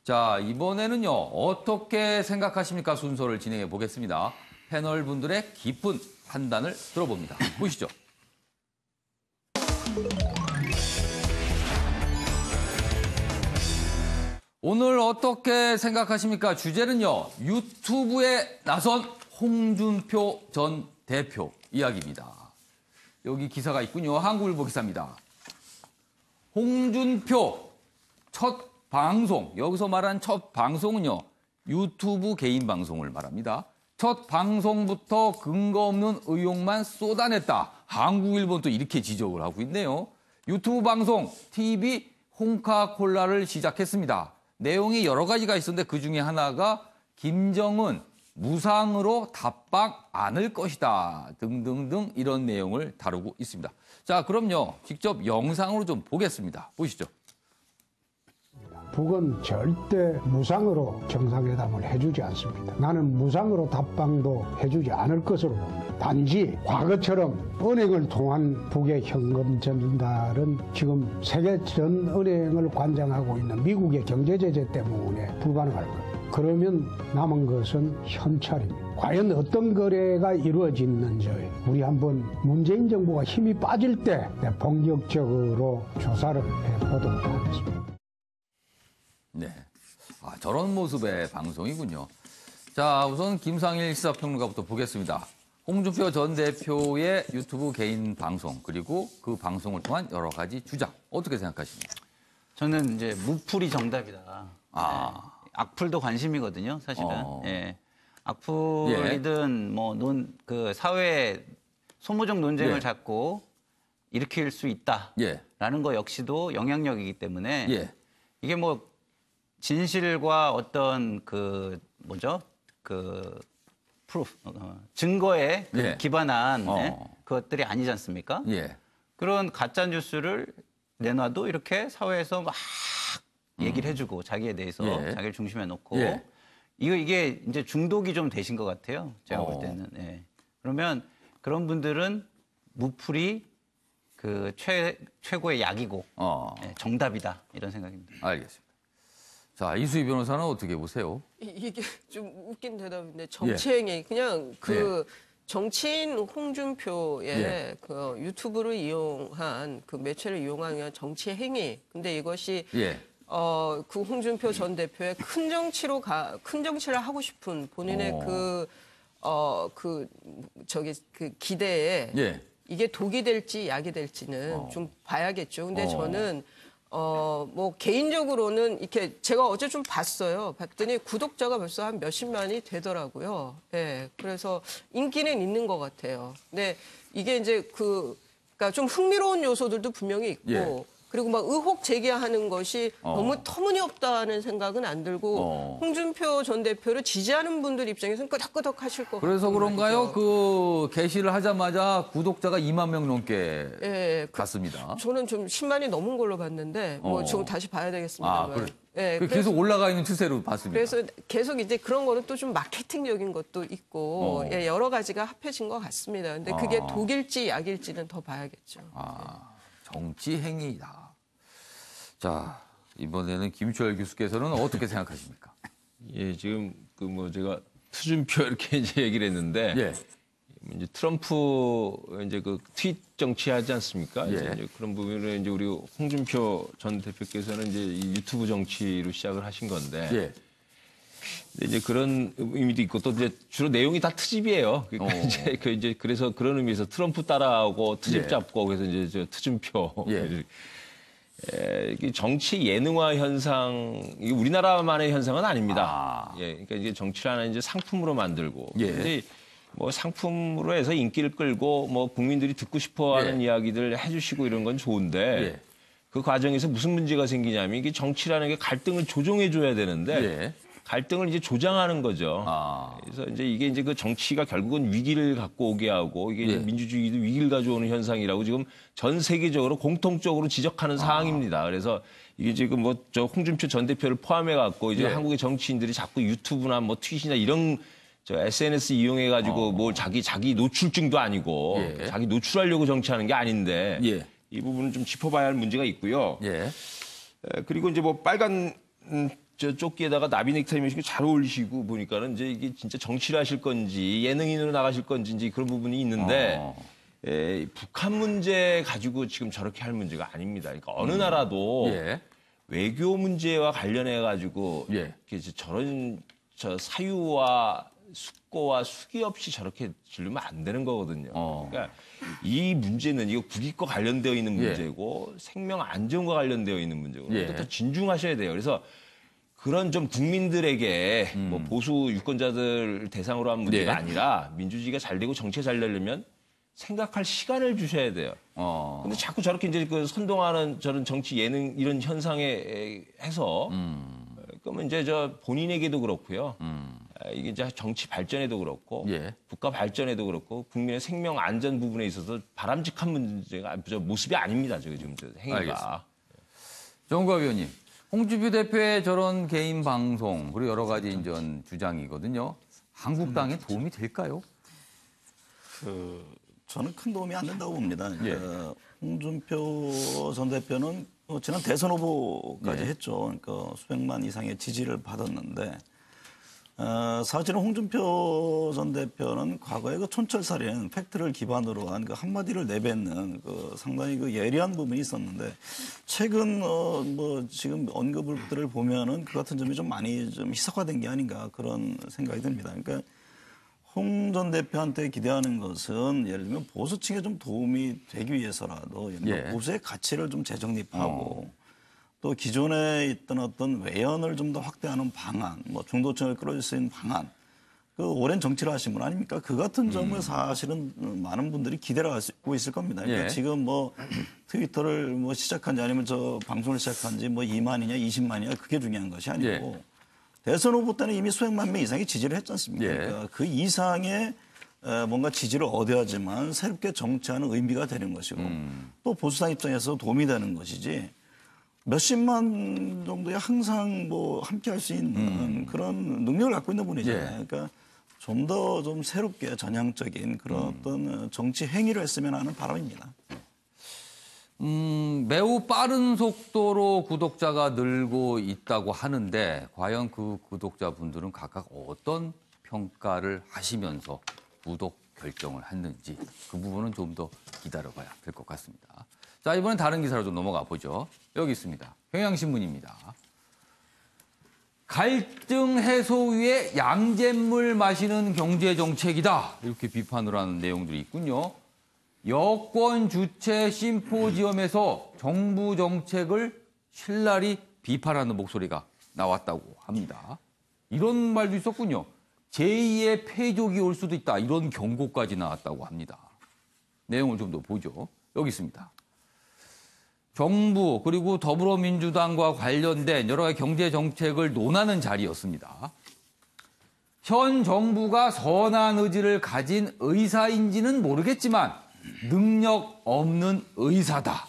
자, 이번에는요, 어떻게 생각하십니까? 순서를 진행해 보겠습니다. 패널 분들의 깊은 판단을 들어봅니다. 보시죠. 오늘 어떻게 생각하십니까? 주제는요, 유튜브에 나선 홍준표 전 대표 이야기입니다. 여기 기사가 있군요. 한국일보 기사입니다. 홍준표 첫 방송, 여기서 말하는 첫 방송은요, 유튜브 개인 방송을 말합니다. 첫 방송부터 근거 없는 의혹만 쏟아냈다. 한국일보는 또 이렇게 지적을 하고 있네요. 유튜브 방송 TV 홍카콜라를 시작했습니다. 내용이 여러 가지가 있었는데 그중에 하나가 김정은 무상으로 답방 않을 것이다 등등등 이런 내용을 다루고 있습니다. 자, 그럼요. 직접 영상으로 좀 보겠습니다. 보시죠. 북은 절대 무상으로 정상회담을 해주지 않습니다. 나는 무상으로 답방도 해주지 않을 것으로 봅니다. 단지 과거처럼 은행을 통한 북의 현금 전달은 지금 세계 전 은행을 관장하고 있는 미국의 경제 제재 때문에 불가능할 겁니다. 그러면 남은 것은 현찰입니다. 과연 어떤 거래가 이루어졌는지 우리 한번 문재인 정부가 힘이 빠질 때 본격적으로 조사를 해보도록 하겠습니다. 네, 저런 모습의 방송이군요. 자, 우선 김상일 시사평론가부터 보겠습니다. 홍준표 전 대표의 유튜브 개인 방송 그리고 그 방송을 통한 여러 가지 주장 어떻게 생각하십니까? 저는 이제 무풀이 정답이다. 네. 악플도 관심이거든요, 사실은. 예. 악플이든 그 사회 소모적 논쟁을 자꾸 일으킬 수 있다라는 거 역시도 영향력이기 때문에 이게 뭐 진실과 어떤 증거에 기반한 그것들이 아니지 않습니까? 그런 가짜 뉴스를 내놔도 이렇게 사회에서 막 얘기를 해주고 자기에 대해서 자기를 중심에 놓고 이게 이제 중독이 좀 되신 것 같아요. 제가 볼 때는. 예. 그러면 그런 분들은 무풀이 그 최고의 약이고 정답이다 이런 생각입니다. 알겠습니다. 자, 이수희 변호사는 어떻게 보세요? 이게 좀 웃긴 대답인데 정치행위 그냥 정치인 홍준표의 그 유튜브를 이용한 그 매체를 이용한 정치 행위. 근데 이것이 그 홍준표 전 대표의 큰 정치를 하고 싶은 본인의 그 기대에 이게 독이 될지 약이 될지는 좀 봐야겠죠. 근데 저는 뭐 개인적으로는 이렇게 제가 어제 좀 봤더니 구독자가 벌써 한 몇십만이 되더라고요. 예. 그래서 인기는 있는 것 같아요. 근데 이게 이제 그러니까 좀 흥미로운 요소들도 분명히 있고 그리고 막 의혹 제기하는 것이 너무 터무니없다는 생각은 안 들고 홍준표 전 대표를 지지하는 분들 입장에서는 끄덕끄덕 하실 것 같아요. 그래서 그런가요? 말이죠. 그 게시를 하자마자 구독자가 2만 명 넘게 갔습니다. 저는 좀 10만이 넘은 걸로 봤는데 뭐 지금 다시 봐야 되겠습니다만. 계속 올라가 있는 추세로 봤습니다. 그래서 계속 이제 그런 거는 또 좀 마케팅적인 것도 있고 여러 가지가 합해진 것 같습니다. 근데 그게 독일지 약일지는 더 봐야겠죠. 정치 행위다. 자, 이번에는 김초열 교수께서는 어떻게 생각하십니까? 예, 지금 제가 투준표 이렇게 이제 얘기를 했는데 이제 트럼프 이제 그 트윗 정치하지 않습니까? 이제 그런 부분을 이제 우리 홍준표 전 대표께서는 이제 이 유튜브 정치로 시작을 하신 건데. 이제 그런 의미도 있고 또 이제 주로 내용이 다 트집이에요. 그러니까 이제 그래서 그런 의미에서 트럼프 따라하고 트집 잡고 그래서 이제 저 투준표. 이게 정치 예능화 현상, 이게 우리나라만의 현상은 아닙니다. 그러니까 이게 정치를 하나 이제 상품으로 만들고. 근데 뭐 상품으로 해서 인기를 끌고 뭐 국민들이 듣고 싶어하는 이야기들 해주시고 이런 건 좋은데 그 과정에서 무슨 문제가 생기냐면 이게 정치라는 게 갈등을 조정해줘야 되는데. 갈등을 이제 조장하는 거죠. 그래서 이제 이게 이제 그 정치가 결국은 위기를 갖고 오게 하고 이게 이제 민주주의도 위기를 가져오는 현상이라고 지금 전 세계적으로 공통적으로 지적하는 사항입니다. 그래서 이게 지금 뭐 저 홍준표 전 대표를 포함해 갖고 이제 한국의 정치인들이 자꾸 유튜브나 뭐 트윗이나 이런 저 SNS 이용해 가지고 뭘 자기 노출증도 아니고 자기 노출하려고 정치하는 게 아닌데 이 부분은 좀 짚어봐야 할 문제가 있고요. 그리고 이제 뭐 빨간 저 조끼에다가 나비 넥타이 매시고 잘 어울리시고 보니까는 이제 이게 진짜 정치를 하실 건지 예능인으로 나가실 건지 이제 그런 부분이 있는데 북한 문제 가지고 지금 저렇게 할 문제가 아닙니다. 그러니까 어느 나라도 예. 외교 문제와 관련해 가지고 예. 저런 사유와 숙고와 수기 없이 저렇게 지르면 안 되는 거거든요. 그러니까 이 문제는 이거 국익과 관련되어 있는 문제고 생명 안전과 관련되어 있는 문제고 더 진중하셔야 돼요. 그래서 그런 좀 국민들에게 뭐 보수 유권자들 대상으로 한 문제가 아니라 민주주의가 잘 되고 정치가 잘 되려면 생각할 시간을 주셔야 돼요. 근데 자꾸 저렇게 이제 그 선동하는 저런 정치 예능 이런 현상에 해서 그러면 이제 저 본인에게도 그렇고요. 이게 이제 정치 발전에도 그렇고 국가 발전에도 그렇고 국민의 생명 안전 부분에 있어서 바람직한 문제가 저 모습이 아닙니다. 지금 저 행위가. 알겠습니다. 정우갑 의원님, 홍준표 대표의 저런 개인 방송 그리고 여러 가지 이제 주장이거든요. 한국당에 도움이 될까요? 저는 큰 도움이 안 된다고 봅니다. 홍준표 전 대표는 지난 대선 후보까지 했죠. 그러니까 수백만 이상의 지지를 받았는데 사실은 홍준표 전 대표는 과거에 그 촌철살인 팩트를 기반으로 한 그 한마디를 내뱉는 그 상당히 그 예리한 부분이 있었는데 최근 뭐 지금 언급들을 보면은 그 같은 점이 좀 많이 좀 희석화된 게 아닌가 그런 생각이 듭니다. 그러니까 홍 전 대표한테 기대하는 것은 예를 들면 보수층에 좀 도움이 되기 위해서라도 보수의 가치를 좀 재정립하고 또 기존에 있던 어떤 외연을 좀 더 확대하는 방안, 뭐 중도층을 끌어줄 수 있는 방안, 그 오랜 정치를 하신 분 아닙니까? 그 같은 점을 사실은 많은 분들이 기대를 하고 있을 겁니다. 그러니까 지금 뭐 트위터를 뭐 시작한지 아니면 저 방송을 시작한지 뭐 2만이냐 20만이냐 그게 중요한 것이 아니고 대선 후보 때는 이미 수백만 명 이상이 지지를 했지 않습니까? 그러니까 그 이상의 뭔가 지지를 얻어야지만 새롭게 정치하는 의미가 되는 것이고 또 보수당 입장에서 도움이 되는 것이지 몇십만 정도야 항상 뭐 함께 할 수 있는 그런 능력을 갖고 있는 분이잖아요. 그러니까 좀 더 좀 새롭게 전향적인 그런 어떤 정치 행위를 했으면 하는 바람입니다. 매우 빠른 속도로 구독자가 늘고 있다고 하는데 과연 그 구독자분들은 각각 어떤 평가를 하시면서 구독 결정을 했는지 그 부분은 좀 더 기다려봐야 될 것 같습니다. 자, 이번엔 다른 기사로 좀 넘어가 보죠. 여기 있습니다. 경향신문입니다. 갈등 해소 위해 양잿물 마시는 경제정책이다. 이렇게 비판을 하는 내용들이 있군요. 여권 주최 심포지엄에서 정부 정책을 신랄히 비판하는 목소리가 나왔다고 합니다. 이런 말도 있었군요. 제2의 패족이 올 수도 있다. 이런 경고까지 나왔다고 합니다. 내용을 좀 더 보죠. 여기 있습니다. 정부 그리고 더불어민주당과 관련된 여러 가지 경제 정책을 논하는 자리였습니다. 현 정부가 선한 의지를 가진 의사인지는 모르겠지만 능력 없는 의사다.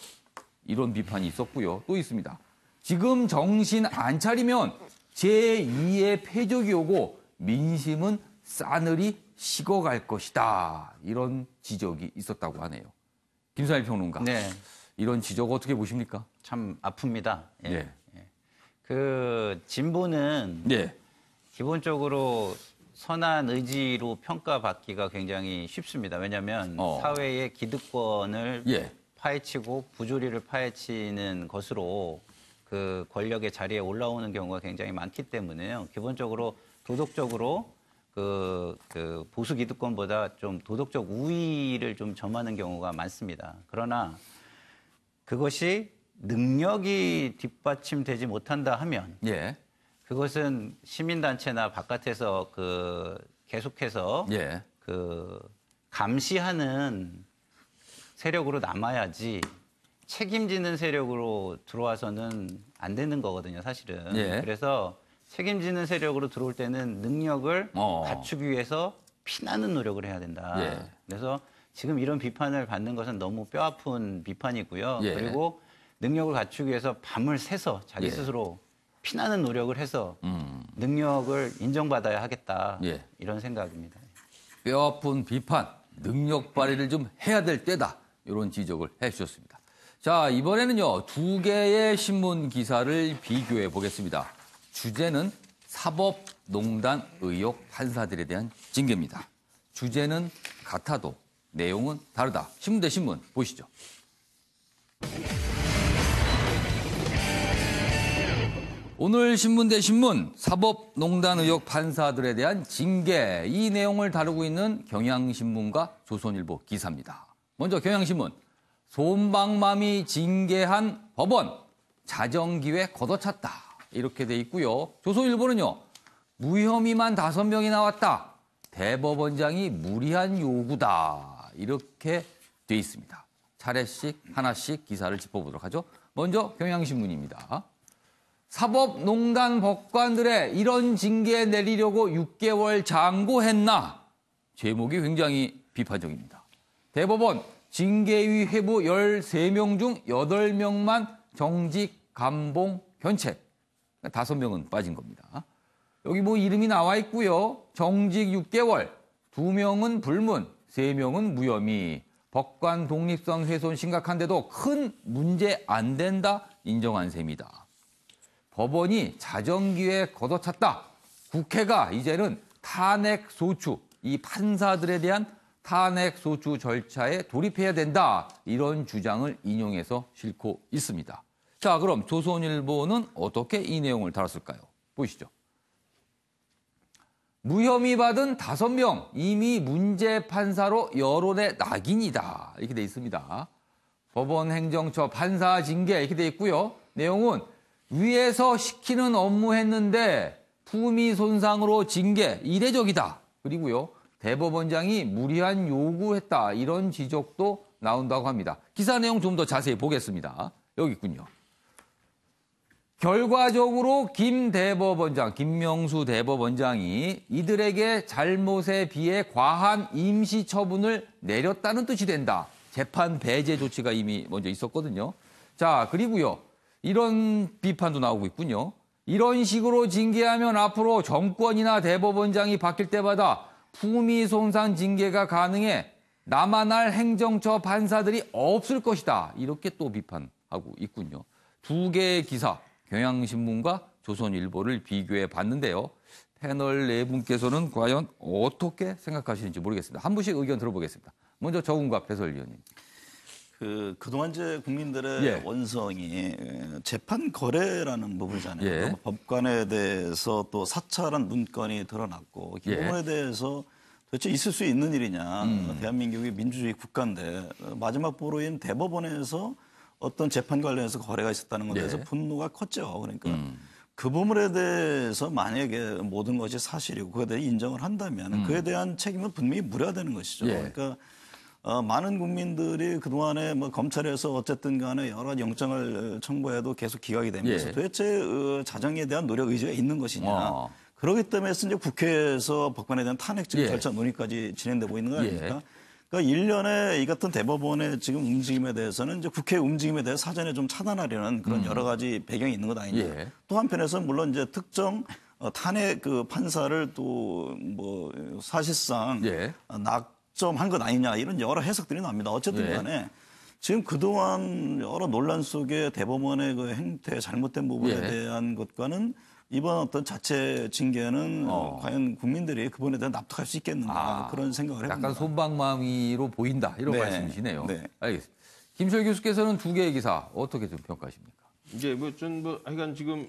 이런 비판이 있었고요. 또 있습니다. 지금 정신 안 차리면 제2의 패족이 오고 민심은 싸늘히 식어갈 것이다. 이런 지적이 있었다고 하네요. 김사일 평론가. 네. 이런 지적 어떻게 보십니까? 참 아픕니다. 예. 네. 그 진보는 기본적으로 선한 의지로 평가받기가 굉장히 쉽습니다. 왜냐하면 사회의 기득권을 파헤치고 부조리를 파헤치는 것으로 그 권력의 자리에 올라오는 경우가 굉장히 많기 때문에요. 기본적으로 도덕적으로 그 보수 기득권보다 좀 도덕적 우위를 좀 점하는 경우가 많습니다. 그러나 그것이 능력이 뒷받침되지 못한다 하면 그것은 시민단체나 바깥에서 그 계속해서 그 감시하는 세력으로 남아야지 책임지는 세력으로 들어와서는 안 되는 거거든요, 사실은. 그래서 책임지는 세력으로 들어올 때는 능력을 갖추기 위해서 피나는 노력을 해야 된다. 그래서 지금 이런 비판을 받는 것은 너무 뼈아픈 비판이고요. 그리고 능력을 갖추기 위해서 밤을 새서 자기 스스로 피나는 노력을 해서 능력을 인정받아야 하겠다. 이런 생각입니다. 뼈아픈 비판, 능력 발휘를 좀 해야 될 때다. 이런 지적을 해주셨습니다. 자, 이번에는요, 두 개의 신문 기사를 비교해 보겠습니다. 주제는 사법농단 의혹 판사들에 대한 징계입니다. 주제는 같아도 내용은 다르다. 신문 대 신문 보시죠. 오늘 신문 대 신문 사법농단 의혹 판사들에 대한 징계, 이 내용을 다루고 있는 경향신문과 조선일보 기사입니다. 먼저 경향신문, 솜방맘이 징계한 법원 자정기회 걷어찼다, 이렇게 돼 있고요. 조선일보는요, 무혐의만 5명이 나왔다, 대법원장이 무리한 요구다, 이렇게 돼 있습니다. 차례씩 하나씩 기사를 짚어보도록 하죠. 먼저 경향신문입니다. 사법농단 법관들의 이런 징계 내리려고 6개월 장고했나? 제목이 굉장히 비판적입니다. 대법원 징계위 회부 13명 중 8명만 정직, 감봉, 견책. 5명은 빠진 겁니다. 여기 뭐 이름이 나와 있고요. 정직 6개월, 2명은 불문, 3명은 무혐의. 법관 독립성 훼손 심각한데도 큰 문제 안 된다 인정한 셈이다. 법원이 자정기회 걷어찼다. 국회가 이제는 탄핵 소추, 이 판사들에 대한 탄핵 소추 절차에 돌입해야 된다. 이런 주장을 인용해서 싣고 있습니다. 자, 그럼 조선일보는 어떻게 이 내용을 다뤘을까요? 보시죠. 무혐의 받은 5명, 이미 문제 판사로 여론의 낙인이다. 이렇게 돼 있습니다. 법원 행정처 판사 징계 이렇게 돼 있고요. 내용은 위에서 시키는 업무 했는데 품위 손상으로 징계, 이례적이다. 그리고요, 대법원장이 무리한 요구했다. 이런 지적도 나온다고 합니다. 기사 내용 좀 더 자세히 보겠습니다. 여기 있군요. 결과적으로 김명수 대법원장이 이들에게 잘못에 비해 과한 임시 처분을 내렸다는 뜻이 된다. 재판 배제 조치가 이미 먼저 있었거든요. 자, 그리고요, 이런 비판도 나오고 있군요. 이런 식으로 징계하면 앞으로 정권이나 대법원장이 바뀔 때마다 품위 손상 징계가 가능해 남아날 행정처 판사들이 없을 것이다. 이렇게 또 비판하고 있군요. 2개의 기사, 경향신문과 조선일보를 비교해 봤는데요. 패널 네 분께서는 과연 어떻게 생각하시는지 모르겠습니다. 한 분씩 의견 들어보겠습니다. 먼저 정운갑 해설위원님. 그동안 이제 국민들의 원성이 재판 거래라는 부분이잖아요. 법관에 대해서 또 사찰한 문건이 드러났고 이 부분에 대해서 도대체 있을 수 있는 일이냐. 대한민국이 민주주의 국가인데 마지막 보루인 대법원에서 어떤 재판 관련해서 거래가 있었다는 것에 대해서 분노가 컸죠. 그러니까 그 부분에 대해서 만약에 모든 것이 사실이고 그에 대해 인정을 한다면 그에 대한 책임은 분명히 물어야 되는 것이죠. 그러니까 많은 국민들이 그동안에 뭐 검찰에서 어쨌든 간에 여러 영장을 청구해도 계속 기각이 되면서 도대체 자정에 대한 노력 의지가 있는 것이냐. 그렇기 때문에 이제 국회에서 법관에 대한 탄핵적 절차 논의까지 진행되고 있는 거 아닙니까? 그러니까 일련의 이 같은 대법원의 지금 움직임에 대해서는 이제 국회 움직임에 대해서 사전에 좀 차단하려는 그런 여러 가지 배경이 있는 것 아니냐. 또 한편에서는 물론 이제 특정 탄핵 그 판사를 또 뭐 사실상 낙점한 것 아니냐 이런 여러 해석들이 납니다. 어쨌든 간에 지금 그동안 여러 논란 속에 대법원의 그 행태 잘못된 부분에 대한 것과는 이번 어떤 자체 징계는 과연 국민들이 그분에 대한 납득할 수 있겠는가 그런 생각을 해봅니다. 약간 솜방망이로 보인다 이런 말씀이시네요. 알겠습니다. 김철 교수께서는 2개의 기사 어떻게 좀 평가하십니까? 이제 하여간 지금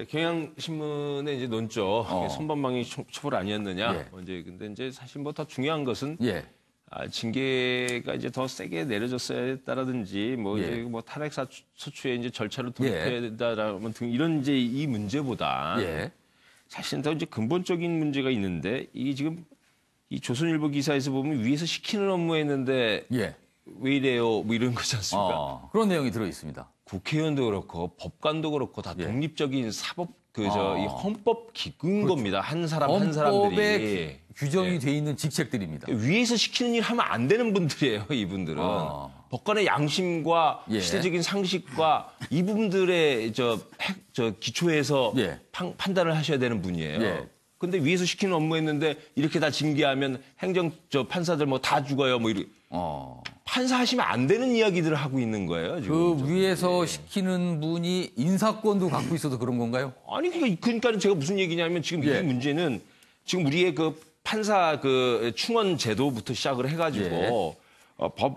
경향신문에 이제 논조 솜방망이 처벌 아니었느냐. 근데 이제 사실 뭐 더 중요한 것은 징계가 이제 더 세게 내려졌어야 했다라든지 이제 뭐 탄핵 소추의 이제 절차를 돌입해야 된다라는 등 이런 이제 이 문제보다 사실은 더 이제 근본적인 문제가 있는데 이게 지금 이 조선일보 기사에서 보면 위에서 시키는 업무했는데 왜 이래요? 뭐 이런 거지 않습니까? 그런 내용이 들어 있습니다. 국회의원도 그렇고 법관도 그렇고 다 독립적인 사법 이 헌법 기구인 겁니다. 한 사람들이. 헌법에 규정이 돼 있는 직책들입니다. 위에서 시키는 일 하면 안 되는 분들이에요, 이분들은. 법관의 양심과 시대적인 상식과 이 부분들의 기초에서 판단을 하셔야 되는 분이에요. 근데 위에서 시키는 업무했는데 이렇게 다 징계하면 행정 판사들 뭐 다 죽어요. 뭐 판사하시면 안 되는 이야기들을 하고 있는 거예요. 지금. 그 위에서 시키는 분이 인사권도 갖고 있어서 그런 건가요? 아니 그러니까 제가 무슨 얘기냐면 지금 이 문제는 지금 우리의 그 판사 그 충원 제도부터 시작을 해가지고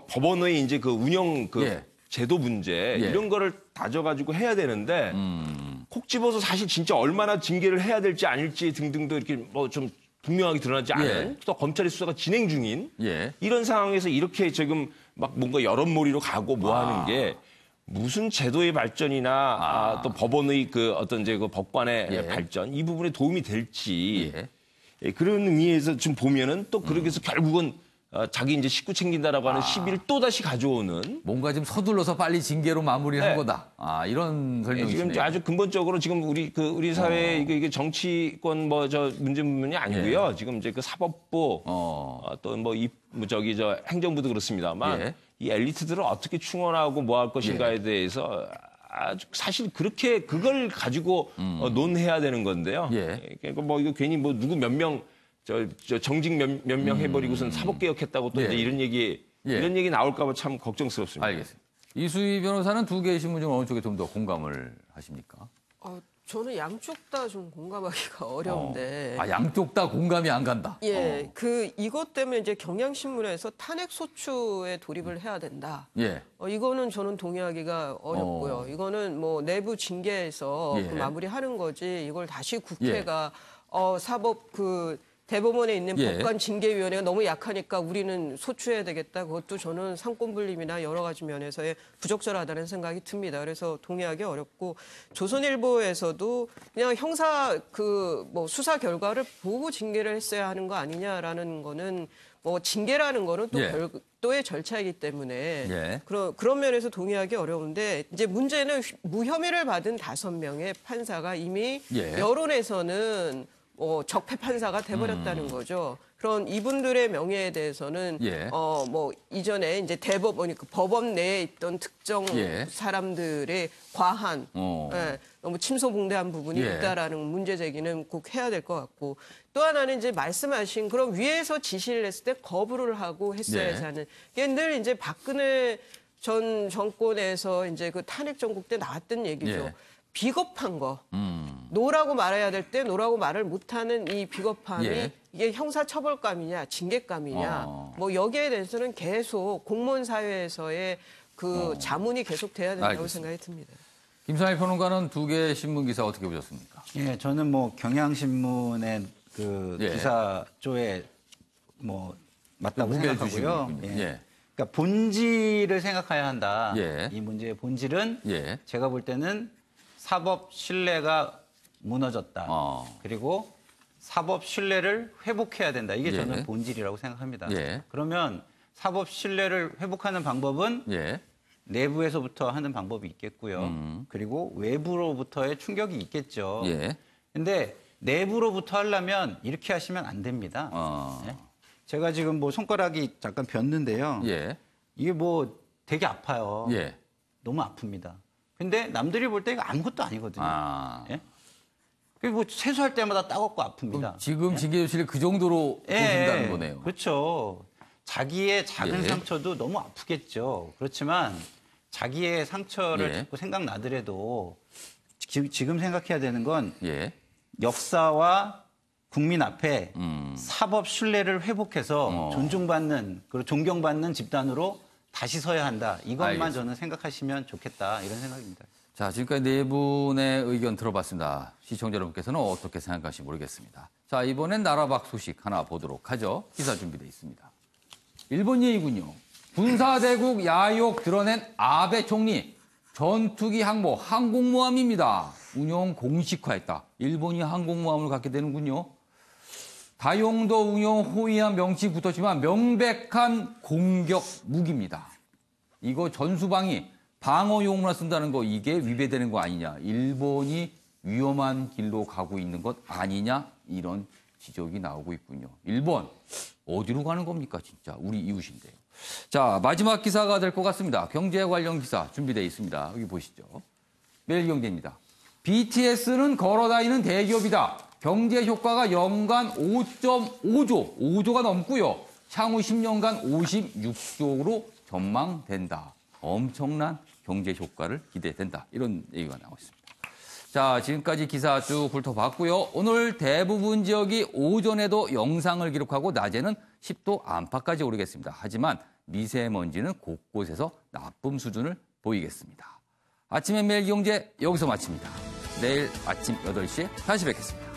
법원의 이제 그 운영 그 제도 문제 이런 거를 다져가지고 해야 되는데 콕 집어서 사실 진짜 얼마나 징계를 해야 될지 아닐지 등등도 이렇게 뭐 좀 분명하게 드러나지 않은 또 검찰의 수사가 진행 중인 이런 상황에서 이렇게 지금 막 뭔가 여론몰이로 가고 뭐 하는 게 무슨 제도의 발전이나 또 법원의 그 어떤 이제 그 법관의 발전 이 부분에 도움이 될지 그런 의미에서 좀 보면은 또 그렇게 해서 결국은 자기 이제 식구 챙긴다라고 하는 시비를 또 다시 가져오는 뭔가 좀 서둘러서 빨리 징계로 마무리를 한 거다. 이런 설명이시네요. 지금 아주 근본적으로 지금 우리 사회 이게 정치권 뭐 저 문제문이 아니고요. 지금 이제 그 사법부 또 뭐 저기 저 행정부도 그렇습니다만 이 엘리트들을 어떻게 충원하고 뭐 할 것인가에 대해서 아주 사실 그렇게 그걸 가지고 논해야 되는 건데요. 그러니까 뭐 이거 괜히 뭐 누구 몇 명 저 정직 몇 명 해버리고선 사법개혁했다고 또 이제 이런 얘기 나올까봐 참 걱정스럽습니다. 알겠습니다. 이수희 변호사는 두 개의 신문 중 어느 쪽에 좀 더 공감을 하십니까? 저는 양쪽 다 좀 공감하기가 어려운데. 양쪽 다 공감이 안 간다. 이것 때문에 이제 경향신문에서 탄핵 소추에 돌입을 해야 된다. 이거는 저는 동의하기가 어렵고요. 이거는 뭐 내부 징계에서 그 마무리하는 거지. 이걸 다시 국회가 사법 대법원에 있는 법관 징계위원회가 너무 약하니까 우리는 소추해야 되겠다. 그것도 저는 상권분립이나 여러 가지 면에서의 부적절하다는 생각이 듭니다. 그래서 동의하기 어렵고 조선일보에서도 그냥 형사 뭐 수사 결과를 보고 징계를 했어야 하는 거 아니냐라는 거는 뭐 징계라는 거는 또 별도의 절차이기 때문에 그런 면에서 동의하기 어려운데 이제 문제는 무혐의를 받은 5명의 판사가 이미 여론에서는 적폐 판사가 돼버렸다는 거죠. 그런 이분들의 명예에 대해서는 뭐 이전에 이제 대법원이 그 법원 내에 있던 특정 사람들의 과한 너무 침소봉대한 부분이 있다라는 문제 제기는 꼭 해야 될 것 같고 또 하나는 이제 말씀하신 그런 위에서 지시를 했을 때 거부를 하고 했어야지 하는 이게 늘 이제 박근혜 전 정권에서 이제 그 탄핵 정국 때 나왔던 얘기죠. 비겁한 거. 노라고 말해야 될 때 노라고 말을 못하는 이 비겁함이 이게 형사처벌감이냐 징계감이냐 뭐 여기에 대해서는 계속 공무원 사회에서의 그 자문이 계속돼야 된다고 생각이 듭니다. 김상일 평론가는 두 개의 신문 기사 어떻게 보셨습니까? 저는 뭐 경향신문의 그 기사 쪽에 뭐 맞다고 생각하고요. 그러니까 본질을 생각해야 한다. 이 문제의 본질은 제가 볼 때는 사법 신뢰가 무너졌다. 그리고 사법 신뢰를 회복해야 된다. 이게 저는 본질이라고 생각합니다. 그러면 사법 신뢰를 회복하는 방법은 내부에서부터 하는 방법이 있겠고요. 그리고 외부로부터의 충격이 있겠죠. 근데 내부로부터 하려면 이렇게 하시면 안 됩니다. 제가 지금 뭐 손가락이 잠깐 폈는데요. 이게 뭐 되게 아파요. 너무 아픕니다. 근데 남들이 볼 때 이거 아무것도 아니거든요. 그리고 뭐 세수할 때마다 따갑고 아픕니다. 지금 징계 조치를 그 정도로 보신다는 거네요. 그렇죠. 자기의 작은 상처도 너무 아프겠죠. 그렇지만 자기의 상처를 자꾸 생각나더라도 지금 생각해야 되는 건 역사와 국민 앞에 사법 신뢰를 회복해서 존중받는 그리고 존경받는 집단으로 다시 서야 한다. 이것만 알겠습니다. 저는 생각하시면 좋겠다. 이런 생각입니다. 자, 지금까지 네 분의 의견 들어봤습니다. 시청자 여러분께서는 어떻게 생각하실지 모르겠습니다. 자, 이번엔 나라밖 소식 하나 보도록 하죠. 기사 준비되어 있습니다. 일본 얘기군요. 군사대국 야욕 드러낸 아베 총리. 전투기 항모 항공모함입니다. 운용 공식화했다. 일본이 항공모함을 갖게 되는군요. 다용도 운용 호위함 명칭 붙었지만 명백한 공격 무기입니다. 이거 전수방위 방어용으로 쓴다는 거 이게 위배되는 거 아니냐. 일본이 위험한 길로 가고 있는 것 아니냐. 이런 지적이 나오고 있군요. 일본 어디로 가는 겁니까 진짜. 우리 이웃인데요. 자, 마지막 기사가 될 것 같습니다. 경제 관련 기사 준비되어 있습니다. 여기 보시죠. 매일경제입니다. BTS는 걸어다니는 대기업이다. 경제 효과가 연간 5.5조, 5조가 넘고요. 향후 10년간 56조로 전망된다. 엄청난 경제 효과를 기대된다. 이런 얘기가 나오고 있습니다. 자, 지금까지 기사 쭉 훑어봤고요. 오늘 대부분 지역이 오전에도 영상을 기록하고 낮에는 10도 안팎까지 오르겠습니다. 하지만 미세먼지는 곳곳에서 나쁨 수준을 보이겠습니다. 아침의 매일 경제 여기서 마칩니다. 내일 아침 8시에 다시 뵙겠습니다.